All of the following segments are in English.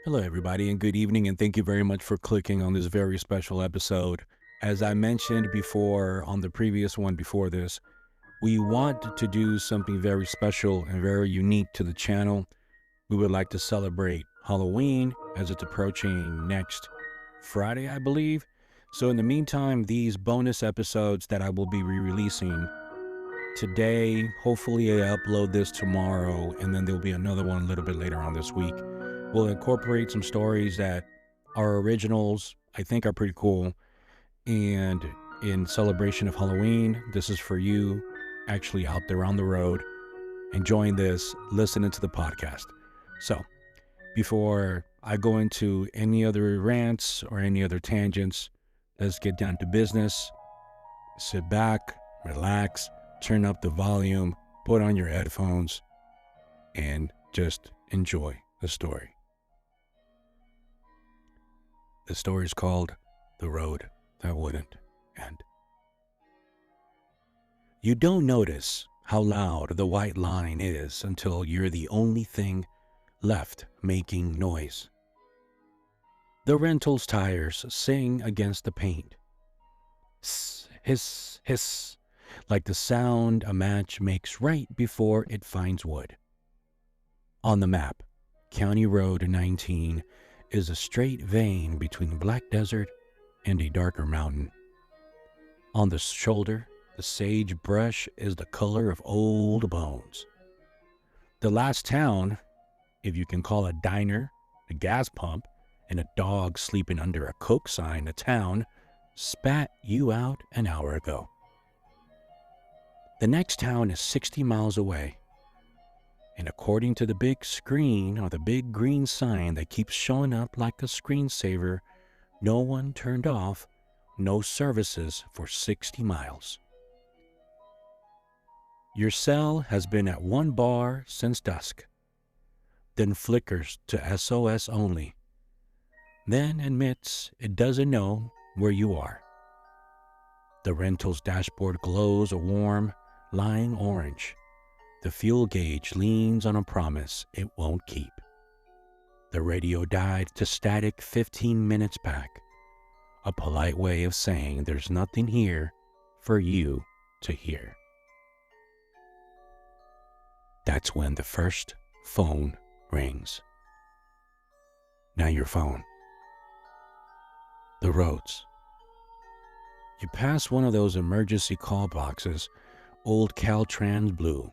Hello, everybody, and good evening, and thank you very much for clicking on this very special episode. As I mentioned before on the previous one before this, we want to do something very special and very unique to the channel. We would like to celebrate Halloween as it's approaching next Friday, I believe. So, in the meantime, these bonus episodes that I will be re releasing today, hopefully, I upload this tomorrow, and then there'll be another one a little bit later on this week. We'll incorporate some stories that are originals, I think are pretty cool. And in celebration of Halloween, this is for you actually out there on the road, enjoying this, listening to the podcast. So, before I go into any other rants or any other tangents, let's get down to business. Sit back, relax, turn up the volume, put on your headphones, and just enjoy the story. The story is called The Road That Wouldn't End. You don't notice how loud the white line is until you're the only thing left making noise. The rental's tires sing against the paint. Hiss, hiss, hiss, like the sound a match makes right before it finds wood. On the map, County Road 19 is a straight vein between Black Desert and a darker mountain. On the shoulder, the sagebrush is the color of old bones. The last town, if you can call a diner, a gas pump, and a dog sleeping under a Coke sign a town, spat you out an hour ago. The next town is 60 miles away. And according to the big screen or the big green sign that keeps showing up like a screensaver, no one turned off, no services for 60 miles. Your cell has been at one bar since dusk, then flickers to SOS only, then admits it doesn't know where you are. The rental's dashboard glows a warm, lying orange. The fuel gauge leans on a promise it won't keep. The radio died to static 15 minutes back, a polite way of saying there's nothing here for you to hear. That's when the first phone rings. Now your phone. The roads. You pass one of those emergency call boxes, old Caltrans blue,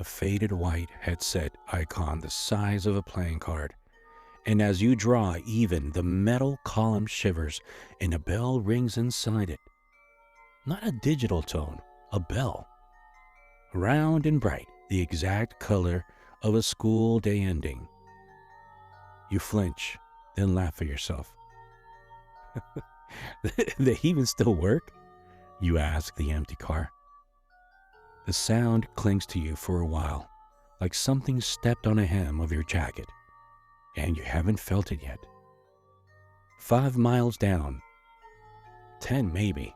a faded white headset icon the size of a playing card. And as you draw even, the metal column shivers and a bell rings inside it. Not a digital tone, a bell. Round and bright, the exact color of a school day ending. You flinch, then laugh at yourself. They even still work? You ask the empty car. The sound clings to you for a while, like something stepped on a hem of your jacket, and you haven't felt it yet. 5 miles down, 10 maybe,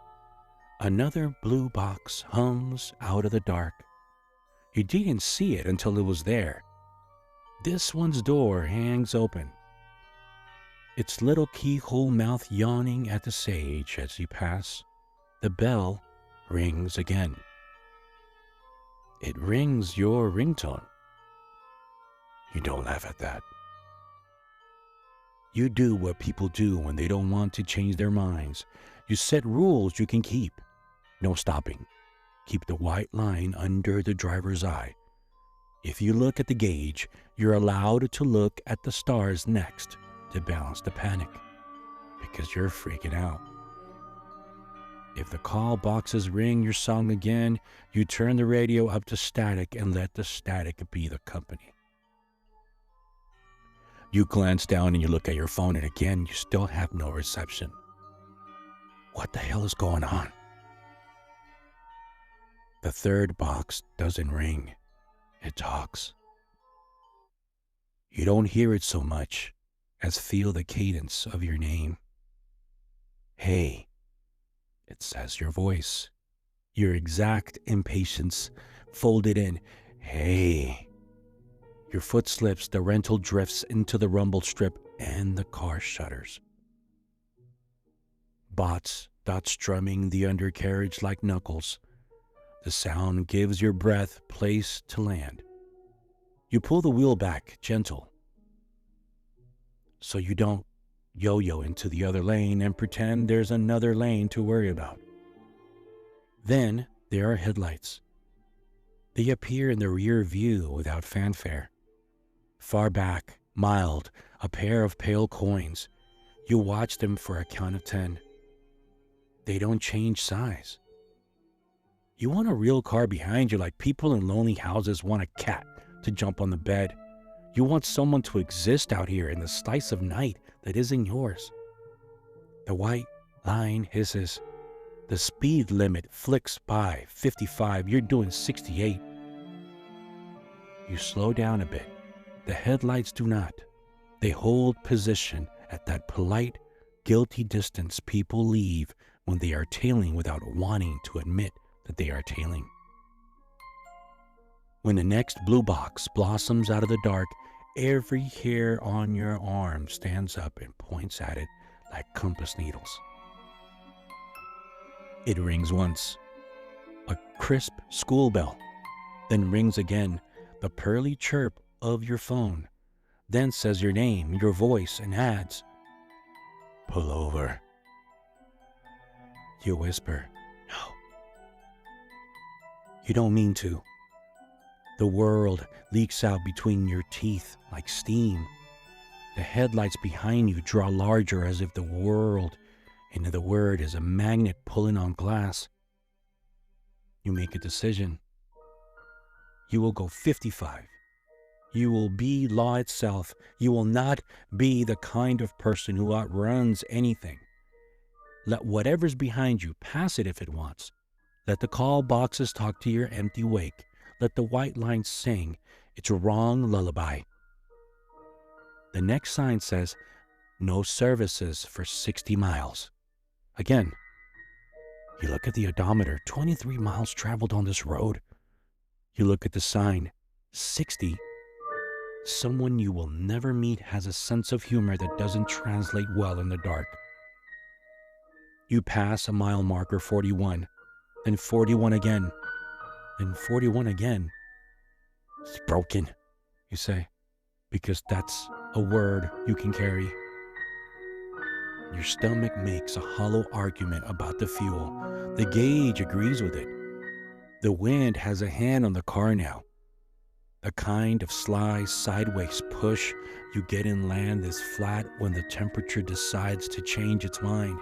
another blue box hums out of the dark. You didn't see it until it was there. This one's door hangs open, its little keyhole mouth yawning at the sage as you pass. The bell rings again. It rings your ringtone. You don't laugh at that. You do what people do when they don't want to change their minds. You set rules you can keep. No stopping. Keep the white line under the driver's eye. If you look at the gauge, you're allowed to look at the stars next to balance the panic, because you're freaking out. If the call boxes ring your song again, you turn the radio up to static and let the static be the company. You glance down and you look at your phone, and again, you still have no reception. What the hell is going on? The third box doesn't ring. It talks. You don't hear it so much as feel the cadence of your name. Hey, it says your voice, your exact impatience folded in. Hey. Your foot slips, the rental drifts into the rumble strip, and the car shudders. Bots dot strumming the undercarriage like knuckles. The sound gives your breath place to land. You pull the wheel back, gentle, so you don't yo-yo into the other lane and pretend there's another lane to worry about. Then there are headlights. They appear in the rear view without fanfare. Far back, mild, a pair of pale coins. You watch them for a count of 10. They don't change size. You want a real car behind you like people in lonely houses want a cat to jump on the bed. You want someone to exist out here in the slice of night that isn't yours. The white line hisses. The speed limit flicks by 55. You're doing 68. You slow down a bit. The headlights do not. They hold position at that polite, guilty distance people leave when they are tailing without wanting to admit that they are tailing. When the next blue box blossoms out of the dark, every hair on your arm stands up and points at it like compass needles. It rings once, a crisp school bell, then rings again, the pearly chirp of your phone, then says your name, your voice, and adds, "Pull over." You whisper, "No." You don't mean to. The world leaks out between your teeth like steam. The headlights behind you draw larger as if the world, and the word is a magnet pulling on glass. You make a decision. You will go 55. You will be law itself. You will not be the kind of person who outruns anything. Let whatever's behind you pass it if it wants. Let the call boxes talk to your empty wake. Let the white lines sing its wrong lullaby. The next sign says, "No services for 60 miles. Again, you look at the odometer, 23 miles traveled on this road. You look at the sign, 60. Someone you will never meet has a sense of humor that doesn't translate well in the dark. You pass a mile marker, 41, then 41 again, then 41 again. It's broken, you say, because that's a word you can carry. Your stomach makes a hollow argument about the fuel. The gauge agrees with it. The wind has a hand on the car now. The kind of sly sideways push you get in land is flat when the temperature decides to change its mind.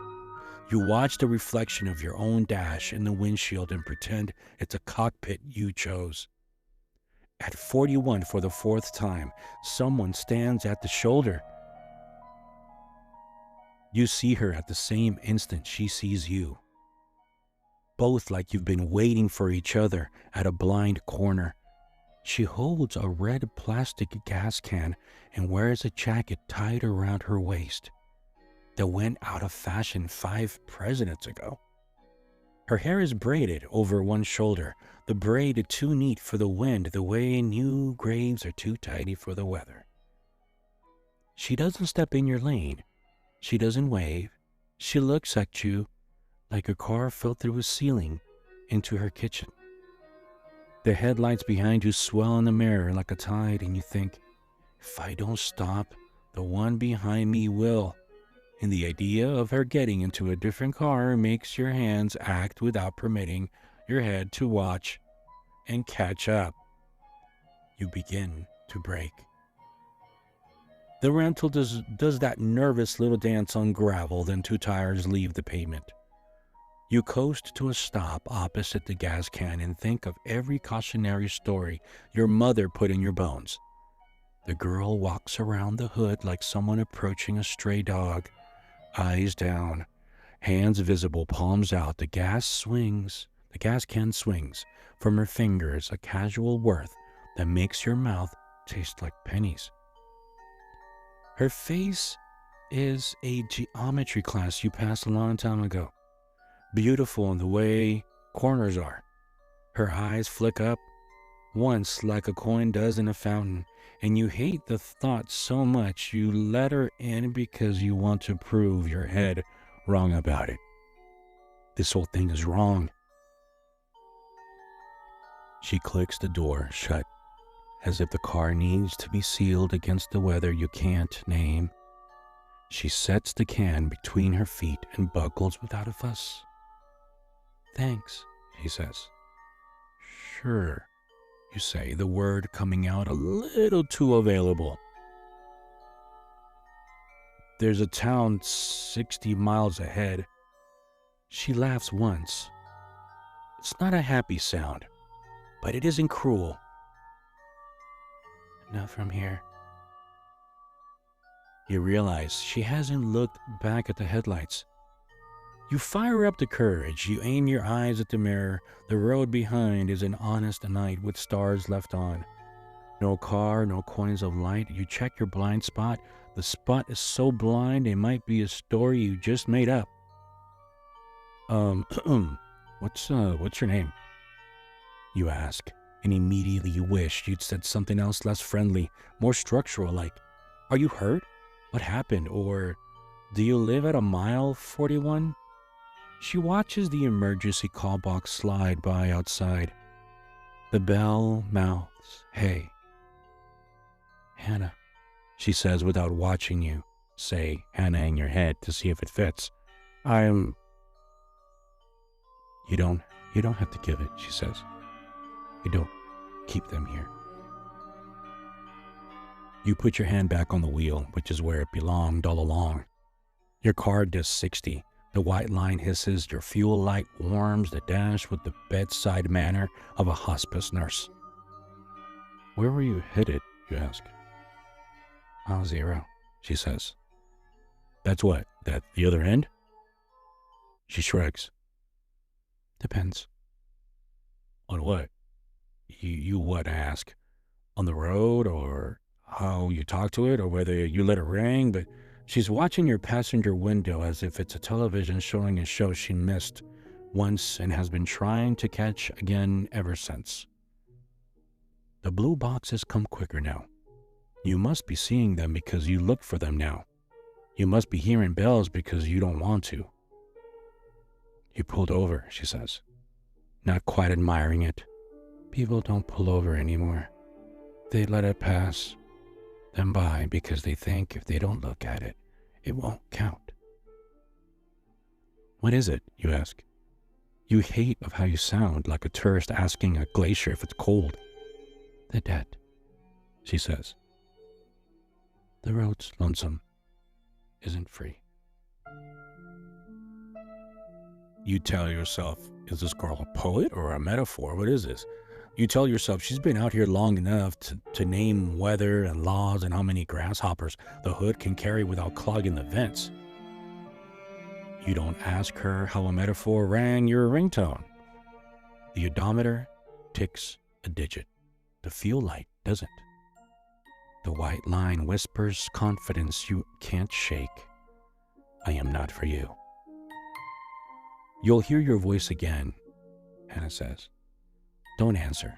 You watch the reflection of your own dash in the windshield and pretend it's a cockpit you chose. At 41 for the fourth time, someone stands at the shoulder. You see her at the same instant she sees you. Both like you've been waiting for each other at a blind corner. She holds a red plastic gas can and wears a jacket tied around her waist that went out of fashion 5 presidents ago. Her hair is braided over one shoulder, the braid too neat for the wind, the way new graves are too tidy for the weather. She doesn't step in your lane. She doesn't wave. She looks at you like a car fell through a ceiling into her kitchen. The headlights behind you swell in the mirror like a tide, and you think, if I don't stop, the one behind me will. And the idea of her getting into a different car makes your hands act without permitting your head to watch and catch up. You begin to brake. The rental does that nervous little dance on gravel, then 2 tires leave the pavement. You coast to a stop opposite the gas can and think of every cautionary story your mother put in your bones. The girl walks around the hood like someone approaching a stray dog, eyes down, hands visible, palms out. The gas can swings from her fingers, a casual worth that makes your mouth taste like pennies. Her face is a geometry class you passed a long time ago. Beautiful in the way corners are. Her eyes flick up, once like a coin does in a fountain, and you hate the thought so much you let her in because you want to prove your head wrong about it. This whole thing is wrong. She clicks the door shut, as if the car needs to be sealed against the weather you can't name. She sets the can between her feet and buckles without a fuss. "Thanks," she says. "Sure," you say, the word coming out a little too available. "There's a town 60 miles ahead." She laughs once. It's not a happy sound, but it isn't cruel. "Not from here." You realize she hasn't looked back at the headlights. You fire up the courage. You aim your eyes at the mirror. The road behind is an honest night with stars left on. No car, no coins of light. You check your blind spot. The spot is so blind it might be a story you just made up. What's your name?" you ask, and immediately you wish you'd said something else less friendly, more structural, like, "Are you hurt? What happened?" Or, "Do you live at a mile 41? She watches the emergency call box slide by outside. The bell mouths, "Hey." "Hannah," she says without watching you say Hannah in your head to see if it fits. "I'm..." You don't have to give it," she says. "You don't keep them here." You put your hand back on the wheel, which is where it belonged all along. Your car does 60. The white line hisses. Your fuel light warms the dash with the bedside manner of a hospice nurse. "Where were you headed?" you ask. "Mile 0, she says. "That's what? That the other end?" She shrugs. "Depends." "On what?" You what, I ask? "On the road, or how you talk to it, or whether you let it ring?" But she's watching your passenger window as if it's a television showing a show she missed once and has been trying to catch again ever since. The blue boxes come quicker now. You must be seeing them because you look for them now. You must be hearing bells because you don't want to. "You pulled over," she says, not quite admiring it. "People don't pull over anymore. They let it pass them by because they think if they don't look at it, it won't count." "What is it?" you ask. You hate of how you sound, like a tourist asking a glacier if it's cold. "The debt," she says. "The road's lonesome. Isn't free." You tell yourself, is this girl a poet or a metaphor? What is this? You tell yourself she's been out here long enough to name weather and laws and how many grasshoppers the hood can carry without clogging the vents. You don't ask her how a metaphor rang your ringtone. The odometer ticks a digit. The fuel light doesn't. The white line whispers confidence you can't shake. "I am not for you." You'll hear your voice again, Hannah says. "Don't answer."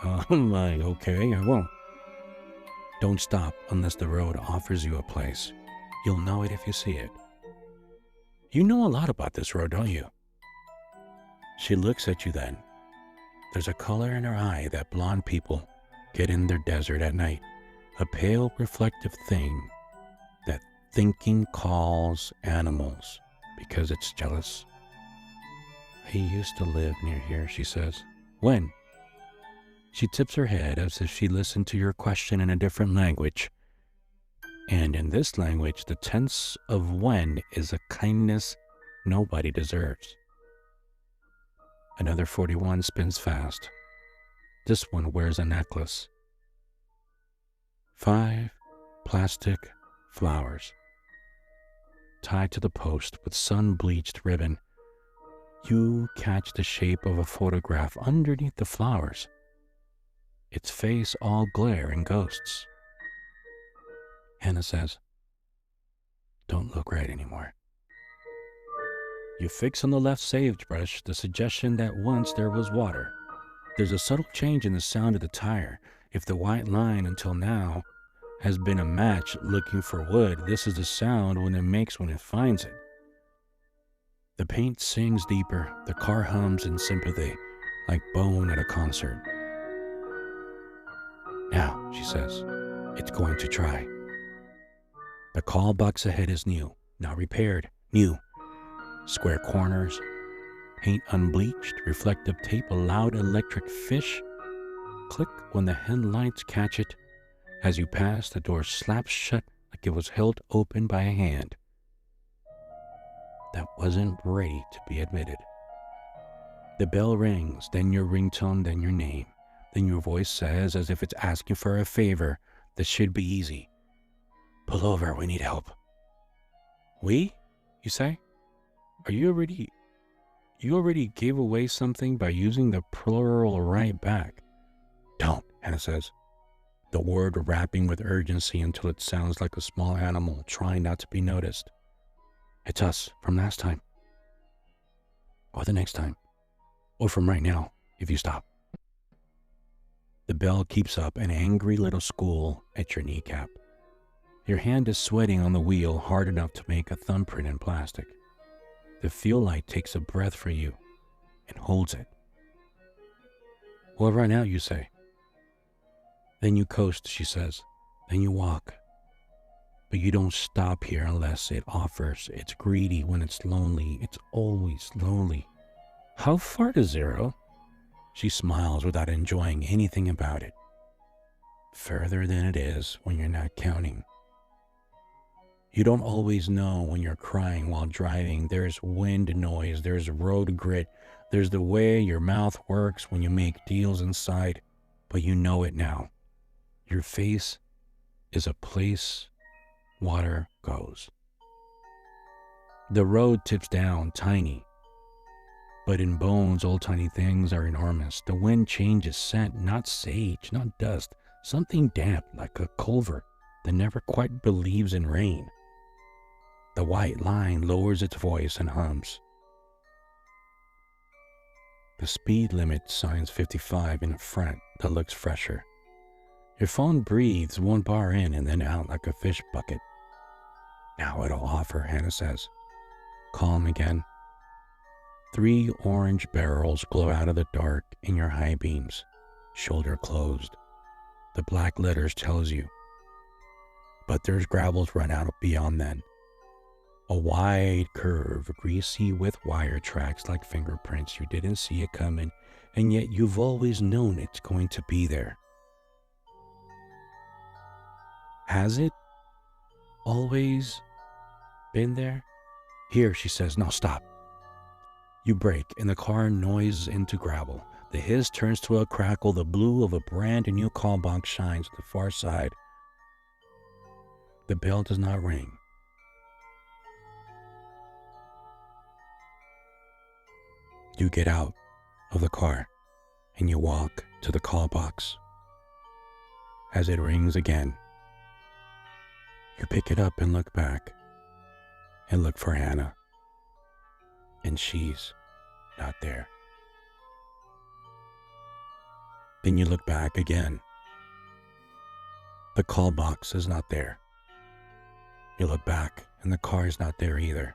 I'm like, "Okay, I won't." "Don't stop unless the road offers you a place. You'll know it if you see it." You know a lot about this road, don't you? She looks at you then. There's a color in her eye that blonde people get in their desert at night. A pale, reflective thing that thinking calls animals because it's jealous. "I used to live near here," she says. "When?" She tips her head as if she listened to your question in a different language. And in this language, the tense of when is a kindness nobody deserves. Another 41 spins fast. This one wears a necklace. 5 plastic flowers tied to the post with sun-bleached ribbon. You catch the shape of a photograph underneath the flowers, its face all glare and ghosts. Hannah says, "Don't look right anymore." You fix on the left sagebrush the suggestion that once there was water. There's a subtle change in the sound of the tire. If the white line until now has been a match looking for wood, this is the sound when it makes when it finds it. The paint sings deeper, the car hums in sympathy, like bone at a concert. Now, she says, it's going to try. The call box ahead is new, not repaired, new. Square corners, paint unbleached, reflective tape, a loud electric fish. Click when the headlights catch it. As you pass, the door slaps shut like it was held open by a hand that wasn't ready to be admitted. The bell rings, then your ringtone, then your name. Then your voice says, as if it's asking for a favor, this should be easy. Pull over, we need help. We? You say? You already gave away something by using the plural right back. Don't, Hannah says, the word rapping with urgency until it sounds like a small animal trying not to be noticed. It's us from last time. Or the next time. Or from right now, if you stop. The bell keeps up an angry little squeal at your kneecap. Your hand is sweating on the wheel hard enough to make a thumbprint in plastic. The fuel light takes a breath for you and holds it. Well, right now, you say. Then you coast, she says. Then you walk. But you don't stop here unless it offers. It's greedy when it's lonely. It's always lonely. How far to zero? She smiles without enjoying anything about it. Further than it is when you're not counting. You don't always know when you're crying while driving. There's wind noise, there's road grit, there's the way your mouth works when you make deals inside, but you know it now. Your face is a place water goes. The road tips down, tiny. But in Bones, old tiny things are enormous. The wind changes scent, not sage, not dust, something damp like a culvert that never quite believes in rain. The white line lowers its voice and hums. The speed limit signs 55 in front that looks fresher. Your phone breathes one bar in and then out like a fish bucket. Now it'll offer, Hannah says. Calm again. 3 orange barrels glow out of the dark in your high beams, shoulder closed. The black letters tells you. But there's gravels run out beyond then. A wide curve, greasy with wire tracks like fingerprints. You didn't see it coming, and yet you've always known it's going to be there. Has it always been there? Here, she says, no, stop. You brake, and the car noises into gravel. The hiss turns to a crackle. The blue of a brand new call box shines to the far side. The bell does not ring. You get out of the car, and you walk to the call box. As it rings again, you pick it up and look back, and look for Hannah. And she's not there. Then you look back again. The call box is not there. You look back, and the car is not there either.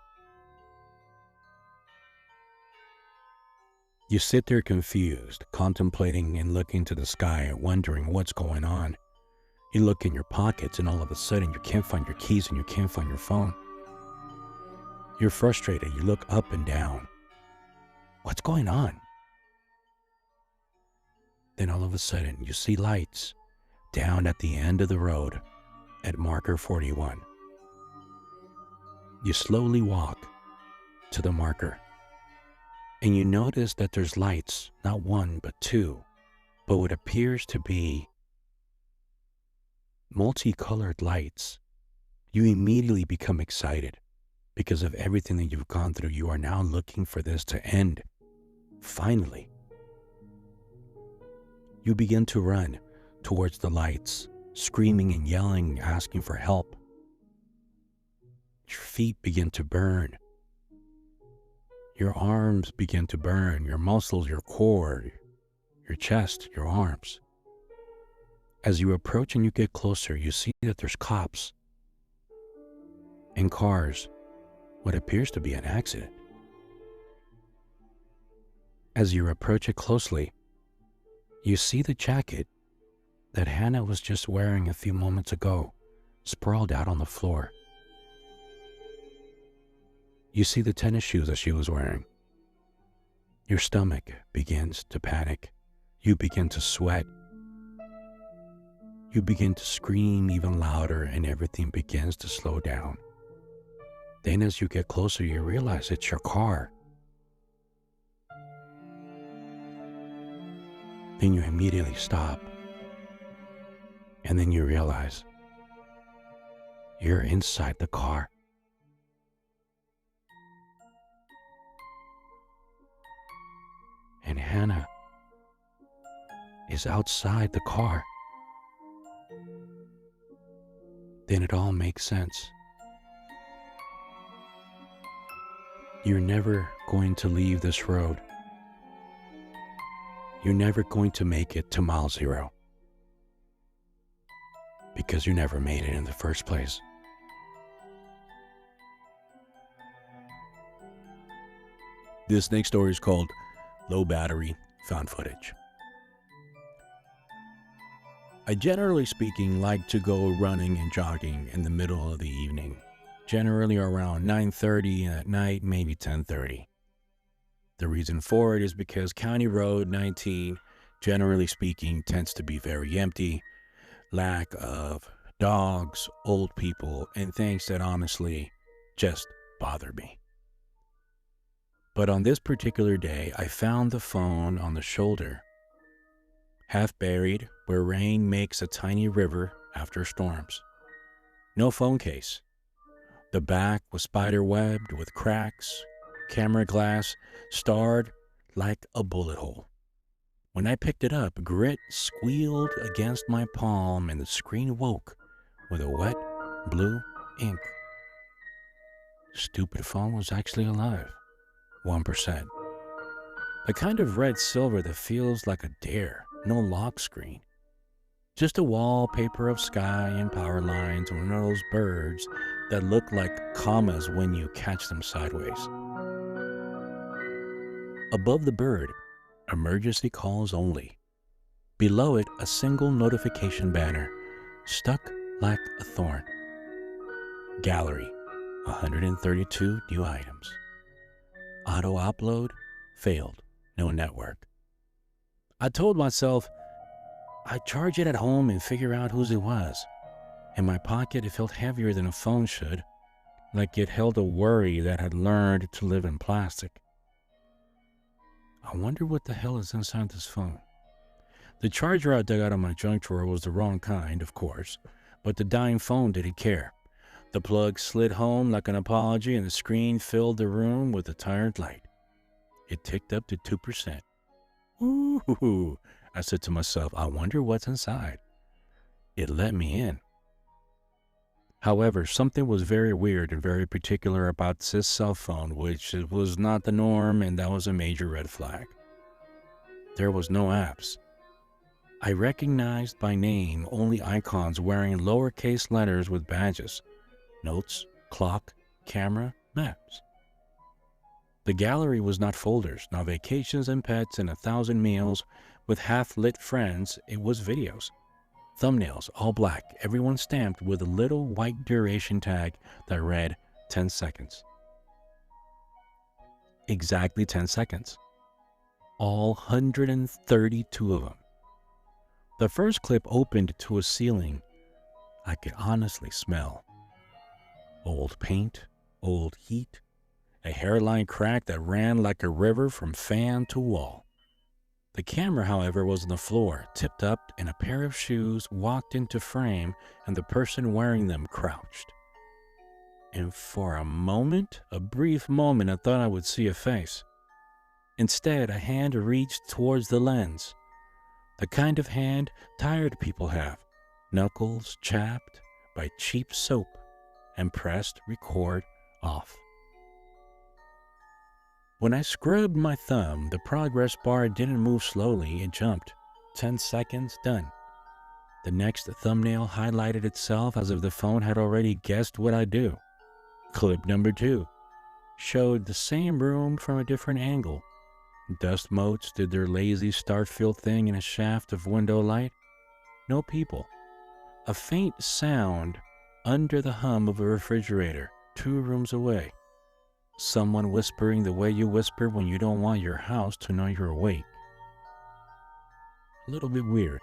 You sit there confused, contemplating and looking to the sky, wondering what's going on. You look in your pockets, and all of a sudden you can't find your keys and you can't find your phone. You're frustrated. You look up and down. What's going on? Then all of a sudden you see lights down at the end of the road at marker 41. You slowly walk to the marker, and you notice that there's lights, not one, but 2, but what appears to be multicolored lights. You immediately become excited because of everything that you've gone through. You are now looking for this to end. Finally, you begin to run towards the lights, screaming and yelling, asking for help. Your feet begin to burn. Your arms begin to burn, your muscles, your core, your chest, your arms. As you approach and you get closer, you see that there's cops and cars, what appears to be an accident. As you approach it closely, you see the jacket that Hannah was just wearing a few moments ago, sprawled out on the floor. You see the tennis shoes that she was wearing. Your stomach begins to panic. You begin to sweat. You begin to scream even louder, and everything begins to slow down. Then as you get closer, you realize it's your car. Then you immediately stop. And then you realize you're inside the car. And Hannah is outside the car. Then it all makes sense. You're never going to leave this road. You're never going to make it to mile zero. Because you never made it in the first place. This next story is called Low Battery Found Footage. I generally speaking like to go running and jogging in the middle of the evening, generally around 9:30 at night, maybe 10:30. The reason for it is because County Road 19, generally speaking, tends to be very empty, lack of dogs, old people, and things that honestly just bother me. But on this particular day, I found the phone on the shoulder, half buried where rain makes a tiny river after storms. No phone case. The back was spider-webbed with cracks, camera glass starred like a bullet hole. When I picked it up, grit squealed against my palm and the screen woke with a wet blue ink. Stupid phone was actually alive. 1%. The kind of red silver that feels like a dare. No lock screen. Just a wallpaper of sky and power lines and one of those birds that look like commas when you catch them sideways. Above the bird, emergency calls only. Below it, a single notification banner, stuck like a thorn. Gallery, 132 new items. Auto upload, failed, no network. I told myself I'd charge it at home and figure out whose it was. In my pocket, it felt heavier than a phone should, like it held a worry that had learned to live in plastic. I wonder what the hell is inside this phone. The charger I dug out of my junk drawer was the wrong kind, of course, but the dying phone didn't care. The plug slid home like an apology and the screen filled the room with a tired light. It ticked up to 2%. Ooh, I said to myself, I wonder what's inside. It let me in. However, something was very weird and very particular about this cell phone, which was not the norm, and that was a major red flag. There was no apps. I recognized by name only icons wearing lowercase letters with badges. Notes, clock, camera, maps. The gallery was not folders, not vacations and pets and 1,000 meals with half-lit friends. It was videos. Thumbnails, all black, everyone stamped with a little white duration tag that read 10 seconds. Exactly 10 seconds. All 132 of them. The first clip opened to a ceiling I could honestly smell. Old paint, old heat, a hairline crack that ran like a river from fan to wall. The camera, however, was on the floor, tipped up, and a pair of shoes walked into frame, and the person wearing them crouched. And for a moment, a brief moment, I thought I would see a face. Instead, a hand reached towards the lens. The kind of hand tired people have, knuckles chapped by cheap soap, and pressed record off. When I scrubbed my thumb, the progress bar didn't move slowly, it jumped. 10 seconds, done. The next thumbnail highlighted itself as if the phone had already guessed what I'd do. Clip number 2 showed the same room from a different angle. Dust motes did their lazy Starfield thing in a shaft of window light. No people. A faint sound under the hum of a refrigerator 2 rooms away. Someone whispering the way you whisper when you don't want your house to know you're awake. A little bit weird.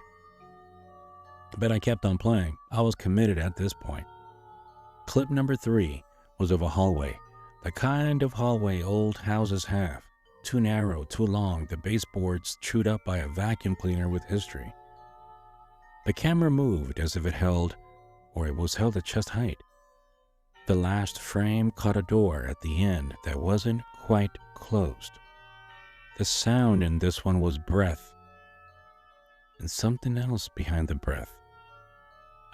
But I kept on playing. I was committed at this point. Clip number 3 was of a hallway. The kind of hallway old houses have. Too narrow, too long, the baseboards chewed up by a vacuum cleaner with history. The camera moved as if it was held at chest height. The last frame caught a door at the end that wasn't quite closed. The sound in this one was breath, and something else behind the breath.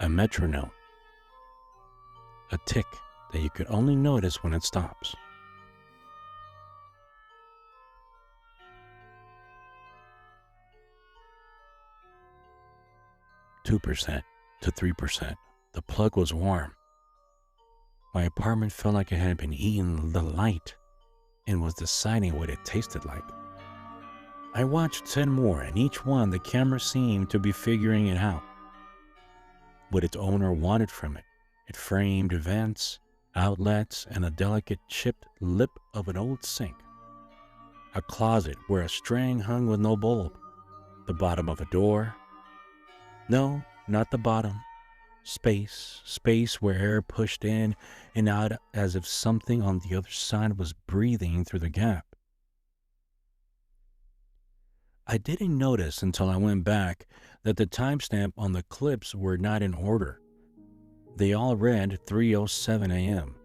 A metronome. A tick that you could only notice when it stops. "2% to 3%. The plug was warm. My apartment felt like it had been eating the light and was deciding what it tasted like. I watched 10 more, and each one the camera seemed to be figuring it out. What its owner wanted from it. It framed vents, outlets, and a delicate chipped lip of an old sink. A closet where a string hung with no bulb. The bottom of a door. No, not the bottom. Space where air pushed in and out as if something on the other side was breathing through the gap. I didn't notice until I went back that the timestamp on the clips were not in order. They all read 3:07 a.m.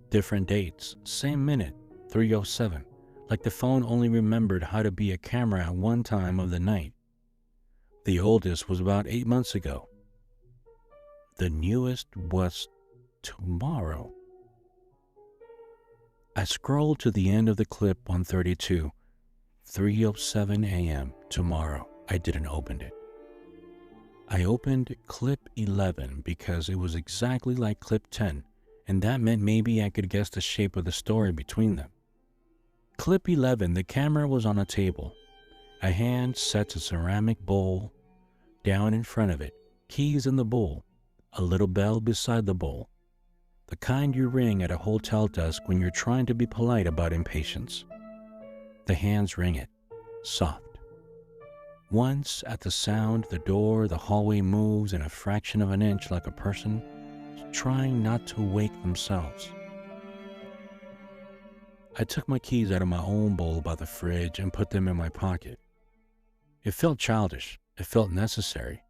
Different dates, same minute, 3:07, like the phone only remembered how to be a camera at one time of the night. The oldest was about 8 months ago. The newest was tomorrow. I scrolled to the end of the clip on 32. 3:07 a.m. tomorrow. I didn't open it. I opened clip 11 because it was exactly like clip 10, and that meant maybe I could guess the shape of the story between them. Clip 11, the camera was on a table. A hand sets a ceramic bowl down in front of it, keys in the bowl, a little bell beside the bowl, the kind you ring at a hotel desk when you're trying to be polite about impatience. The hands ring it, soft. Once at the sound, the door, the hallway moves in a fraction of an inch like a person trying not to wake themselves. I took my keys out of my own bowl by the fridge and put them in my pocket. It felt childish. It felt necessary.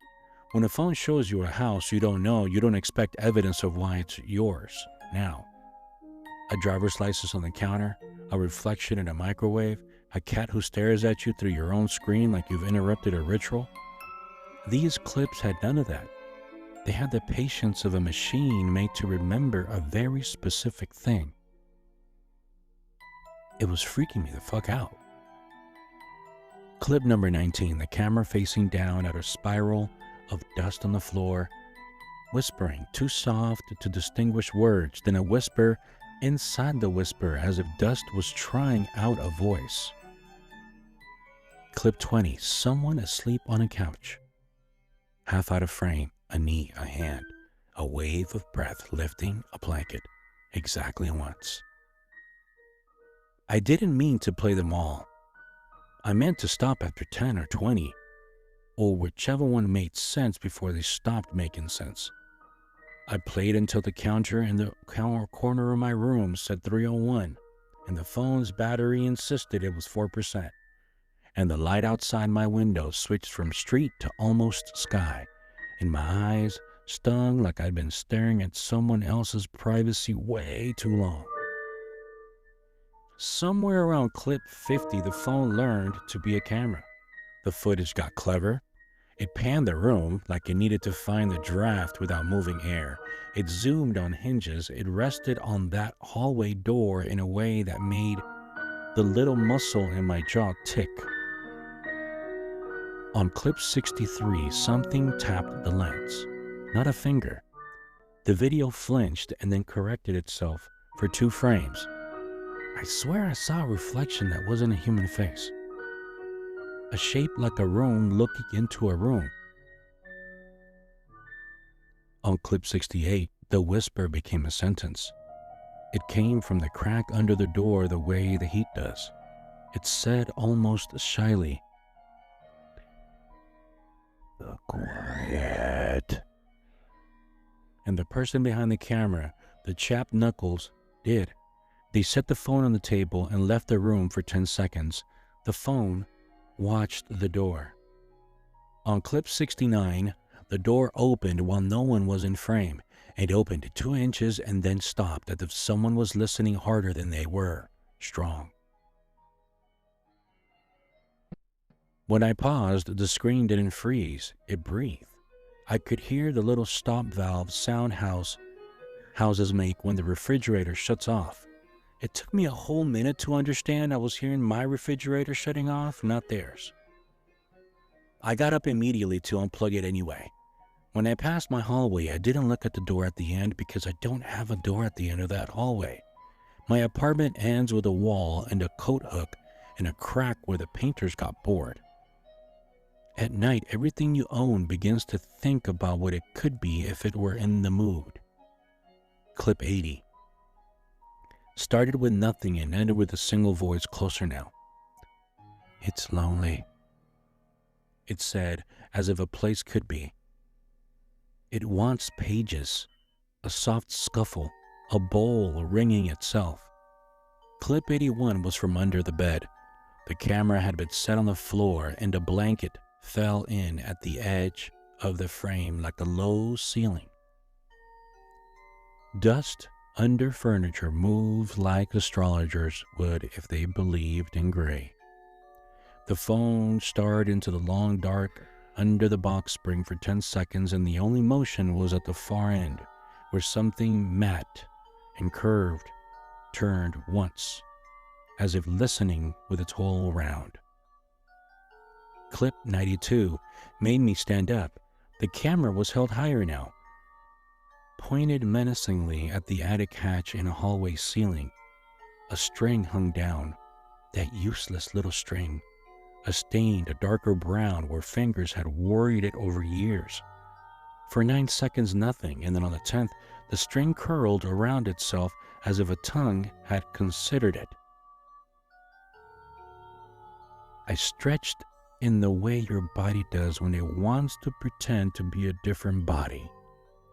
When a phone shows you a house you don't know, you don't expect evidence of why it's yours now. A driver's license on the counter, a reflection in a microwave, a cat who stares at you through your own screen like you've interrupted a ritual. These clips had none of that. They had the patience of a machine made to remember a very specific thing. It was freaking me the fuck out. Clip number 19, the camera facing down at a spiral of dust on the floor, whispering, too soft to distinguish words, then a whisper inside the whisper as if dust was trying out a voice. Clip 20, someone asleep on a couch. Half out of frame, a knee, a hand, a wave of breath lifting a blanket exactly once. I didn't mean to play them all. I meant to stop after 10 or 20, or whichever one made sense before they stopped making sense. I played until the counter in the corner of my room said 3:01, and the phone's battery insisted it was 4%, and the light outside my window switched from street to almost sky, and my eyes stung like I'd been staring at someone else's privacy way too long. Somewhere around clip 50, the phone learned to be a camera. The footage got clever. It panned the room like it needed to find the draft without moving air. It zoomed on hinges. It rested on that hallway door in a way that made the little muscle in my jaw tick. On clip 63, something tapped the lens, not a finger. The video flinched and then corrected itself for 2 frames. I swear I saw a reflection that wasn't a human face. A shape like a room looking into a room. On clip 68, the whisper became a sentence. It came from the crack under the door the way the heat does. It said almost shyly, "The quiet." And the person behind the camera, the chapped knuckles, did. They set the phone on the table and left the room for 10 seconds. The phone watched the door. On clip 69, the door opened while no one was in frame. It opened 2 inches and then stopped as if someone was listening harder than they were. Strong. When I paused, the screen didn't freeze. It breathed. I could hear the little stop valve sound houses make when the refrigerator shuts off. It took me a whole minute to understand I was hearing my refrigerator shutting off, not theirs. I got up immediately to unplug it anyway. When I passed my hallway, I didn't look at the door at the end because I don't have a door at the end of that hallway. My apartment ends with a wall and a coat hook and a crack where the painters got bored. At night, everything you own begins to think about what it could be if it were in the mood. Clip 80. Started with nothing and ended with a single voice, closer now. "It's lonely," it said, as if a place could be. It wants pages, a soft scuffle, a bowl ringing itself. Clip 81 was from under the bed. The camera had been set on the floor and a blanket fell in at the edge of the frame like a low ceiling. Dust under furniture moved like astrologers would if they believed in gray. The phone stared into the long dark under the box spring for 10 seconds, and the only motion was at the far end, where something matte and curved turned once, as if listening with its whole round. Clip 92 made me stand up. The camera was held higher now, pointed menacingly at the attic hatch in a hallway ceiling. A string hung down, that useless little string, a stained, a darker brown where fingers had worried it over years. For 9 seconds, nothing, and then on the 10th, the string curled around itself as if a tongue had considered it. I stretched in the way your body does when it wants to pretend to be a different body.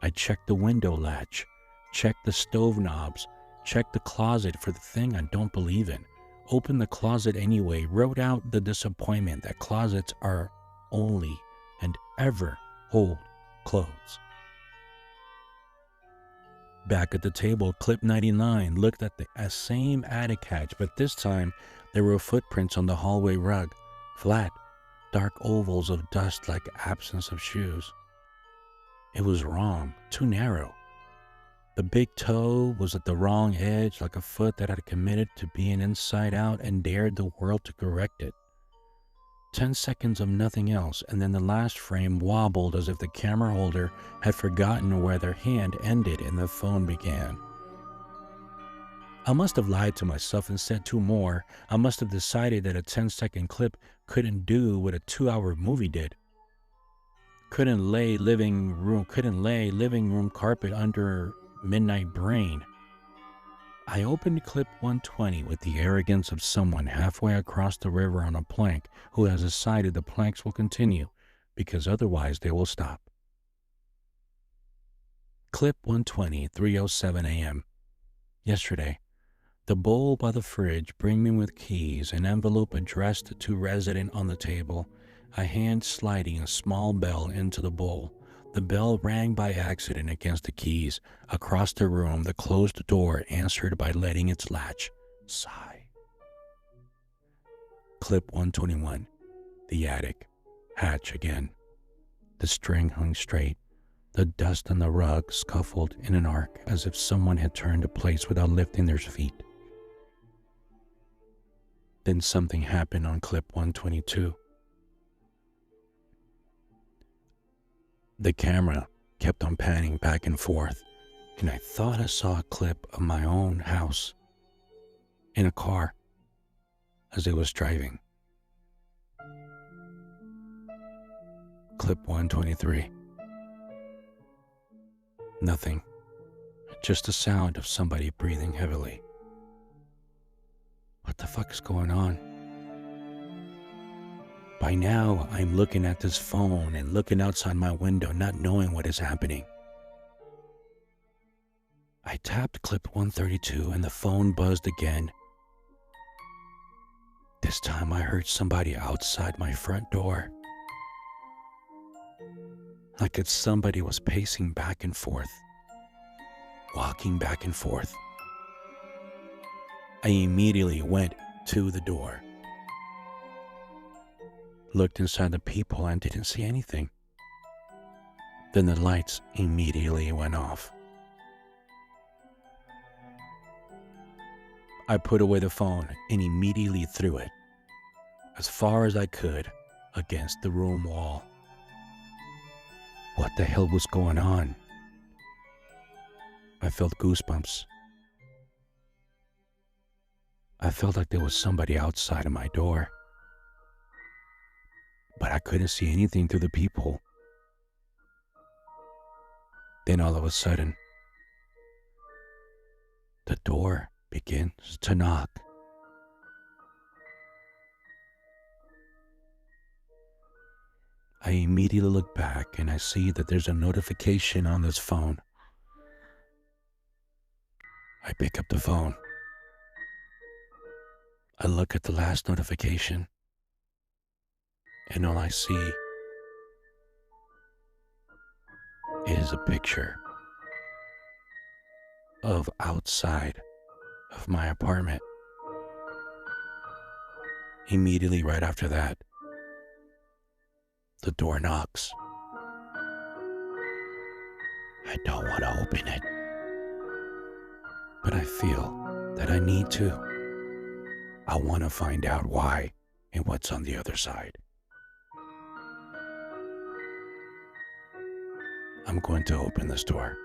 I checked the window latch, checked the stove knobs, checked the closet for the thing I don't believe in, opened the closet anyway, wrote out the disappointment that closets are only and ever hold clothes. Back at the table, clip 99 looked at the same attic hatch, but this time there were footprints on the hallway rug, flat, dark ovals of dust like absence of shoes. It was wrong, too narrow. The big toe was at the wrong edge, like a foot that had committed to being inside out and dared the world to correct it. 10 seconds of nothing else, and then the last frame wobbled as if the camera holder had forgotten where their hand ended and the phone began. I must have lied to myself and said 2 more. I must have decided that a 10-second clip couldn't do what a 2-hour movie did. Couldn't lay living room carpet under midnight brain. I opened clip 120 with the arrogance of someone halfway across the river on a plank who has decided the planks will continue because otherwise they will stop. Clip 120, 3:07 a.m. Yesterday, the bowl by the fridge brimming with keys, an envelope addressed to resident on the table, a hand sliding a small bell into the bowl. The bell rang by accident against the keys. Across the room, the closed door answered by letting its latch sigh. Clip 121. The attic. Hatch again. The string hung straight. The dust on the rug scuffled in an arc as if someone had turned a place without lifting their feet. Then something happened on clip 122. The camera kept on panning back and forth, and I thought I saw a clip of my own house in a car as it was driving. Clip 123. Nothing. Just the sound of somebody breathing heavily. What the fuck is going on? By now, I'm looking at this phone and looking outside my window, not knowing what is happening. I tapped clip 132 and the phone buzzed again. This time I heard somebody outside my front door. Like if somebody was pacing back and forth, walking back and forth. I immediately went to the door, looked inside the peephole and didn't see anything. Then the lights immediately went off. I put away the phone and immediately threw it, as far as I could, against the room wall. What the hell was going on? I felt goosebumps. I felt like there was somebody outside of my door, but I couldn't see anything through the peephole. Then all of a sudden, the door begins to knock. I immediately look back and I see that there's a notification on this phone. I pick up the phone. I look at the last notification, and all I see is a picture of outside of my apartment. Immediately right after that, the door knocks. I don't want to open it, but I feel that I need to. I want to find out why and what's on the other side. I'm going to open this door.